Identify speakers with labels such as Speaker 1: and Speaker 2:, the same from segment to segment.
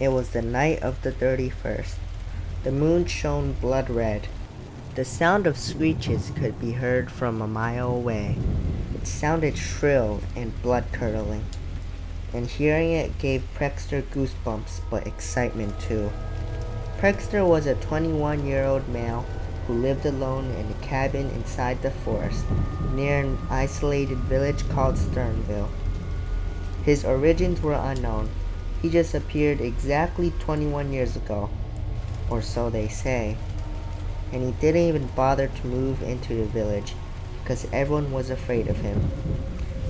Speaker 1: It was the night of the 31st. The moon shone blood red. The sound of screeches could be heard from a mile away. It sounded shrill and blood-curdling, and hearing it gave Prexter goosebumps, but excitement too. Prexter was a 21-year-old male who lived alone in a cabin inside the forest, near an isolated village called Sternville. His origins were unknown. He just appeared exactly 21 years ago, or so they say, and he didn't even bother to move into the village because everyone was afraid of him.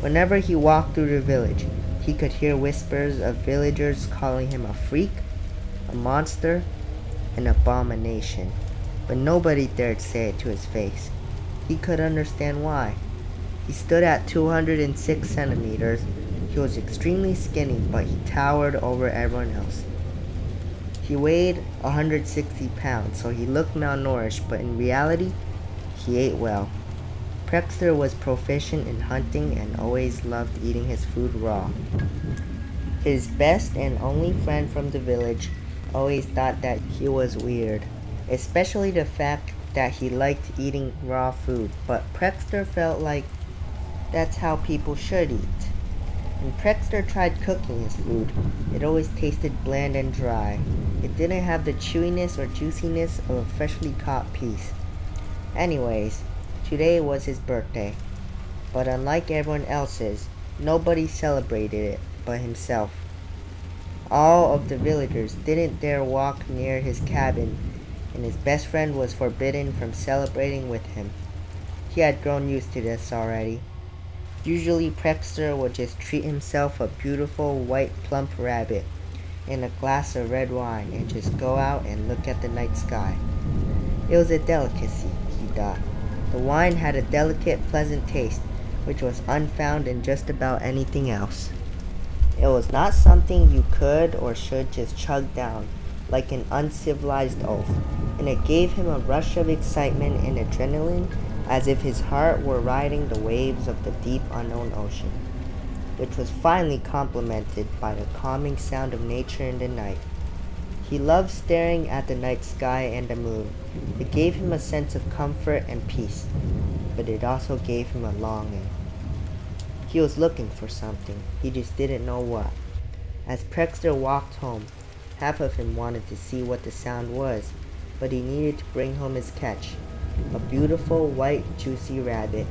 Speaker 1: Whenever he walked through the village, he could hear whispers of villagers calling him a freak, a monster, an abomination, but nobody dared say it to his face. He could understand why. He stood at 206 centimeters. He was extremely skinny, but he towered over everyone else. He weighed 160 pounds, so he looked malnourished, but in reality, he ate well. Prexter was proficient in hunting and always loved eating his food raw. His best and only friend from the village always thought that he was weird, especially the fact that he liked eating raw food, but Prexter felt like that's how people should eat. When Prexter tried cooking his food, it always tasted bland and dry. It didn't have the chewiness or juiciness of a freshly caught piece. Anyways, today was his birthday, but unlike everyone else's, nobody celebrated it but himself. All of the villagers didn't dare walk near his cabin, and his best friend was forbidden from celebrating with him. He had grown used to this already. Usually Prexter would just treat himself a beautiful white plump rabbit and a glass of red wine and just go out and look at the night sky. It was a delicacy, he thought. The wine had a delicate, pleasant taste, which was unfound in just about anything else. It was not something you could or should just chug down like an uncivilized oaf, and it gave him a rush of excitement and adrenaline as if his heart were riding the waves of the deep unknown ocean, which was finally complemented by the calming sound of nature in the night. He loved staring at the night sky and the moon. It gave him a sense of comfort and peace, but it also gave him a longing. He was looking for something, he just didn't know what. As Prexter walked home, half of him wanted to see what the sound was, but he needed to bring home his catch, a beautiful white juicy rabbit,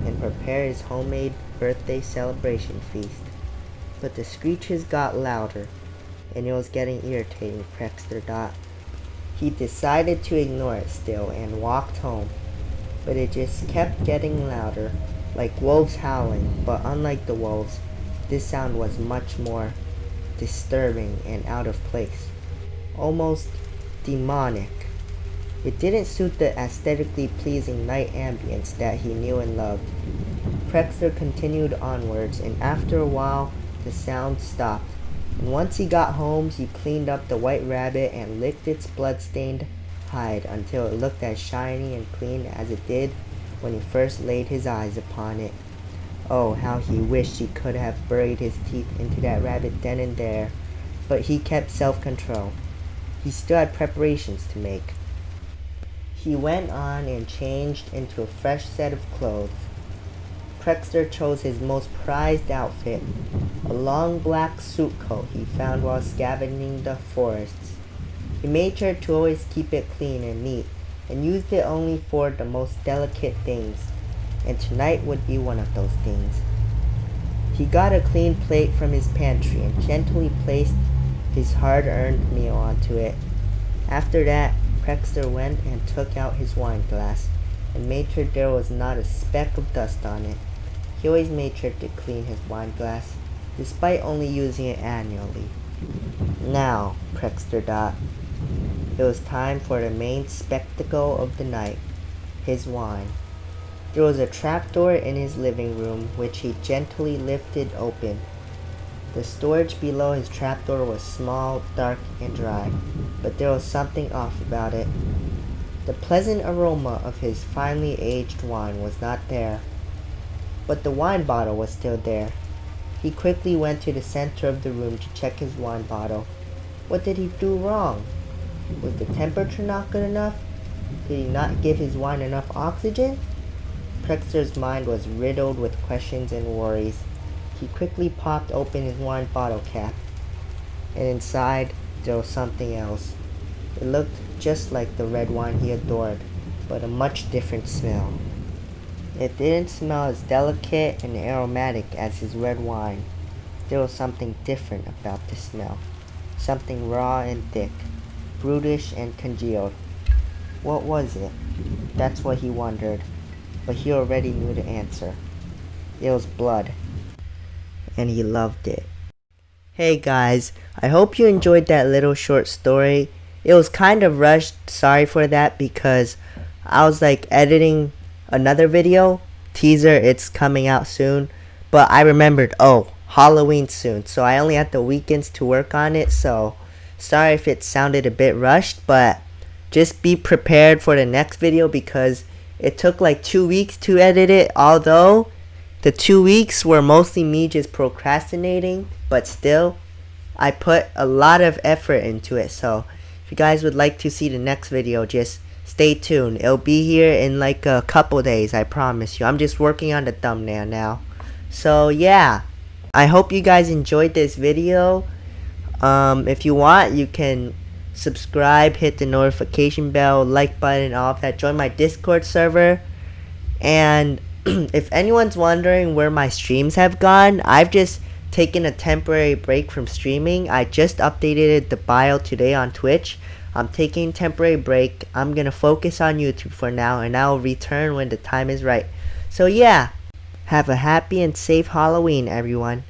Speaker 1: and prepare his homemade birthday celebration feast. But the screeches got louder, and it was getting irritating, Prexter thought. He decided to ignore it still and walked home, but it just kept getting louder, like wolves howling, but unlike the wolves, this sound was much more disturbing and out of place, almost demonic. It didn't suit the aesthetically pleasing night ambience that he knew and loved. Prexter continued onwards, and after a while, the sound stopped. And once he got home, he cleaned up the white rabbit and licked its blood-stained hide until it looked as shiny and clean as it did when he first laid his eyes upon it. Oh, how he wished he could have buried his teeth into that rabbit then and there, but he kept self-control. He still had preparations to make. He went on and changed into a fresh set of clothes. Prexter chose his most prized outfit, a long black suit coat he found while scavenging the forests. He made sure to always keep it clean and neat, and used it only for the most delicate things, and tonight would be one of those things. He got a clean plate from his pantry and gently placed his hard-earned meal onto it. After that, Prexter went and took out his wine glass and made sure there was not a speck of dust on it. He always made sure to clean his wine glass, despite only using it annually. Now, Prexter thought, it was time for the main spectacle of the night, his wine. There was a trapdoor in his living room, which he gently lifted open. The storage below his trapdoor was small, dark, and dry, but there was something off about it. The pleasant aroma of his finely aged wine was not there, but the wine bottle was still there. He quickly went to the center of the room to check his wine bottle. What did he do wrong? Was the temperature not good enough? Did he not give his wine enough oxygen? Prexter's mind was riddled with questions and worries. He quickly popped open his wine bottle cap, and inside there was something else. It looked just like the red wine he adored, but a much different smell. It didn't smell as delicate and aromatic as his red wine. There was something different about the smell. Something raw and thick, brutish and congealed. What was it? That's what he wondered, but he already knew the answer. It was blood, and he loved it. Hey guys, I hope you enjoyed that little short story. It was kind of rushed, sorry for that, because I was like editing another video, teaser, it's coming out soon, but I remembered, oh, Halloween soon, so I only had the weekends to work on it, so sorry if it sounded a bit rushed, but just be prepared for the next video because it took like 2 weeks to edit it, although the 2 weeks were mostly me just procrastinating, but still, I put a lot of effort into it, so if you guys would like to see the next video, just stay tuned. It'll be here in like a couple days, I promise you. I'm just working on the thumbnail now. So yeah, I hope you guys enjoyed this video. If you want, you can subscribe, hit the notification bell, like button, all of that. Join my Discord server. And if anyone's wondering where my streams have gone, I've just taken a temporary break from streaming. I just updated the bio today on Twitch. I'm taking a temporary break. I'm gonna focus on YouTube for now, and I'll return when the time is right. So yeah, have a happy and safe Halloween, everyone.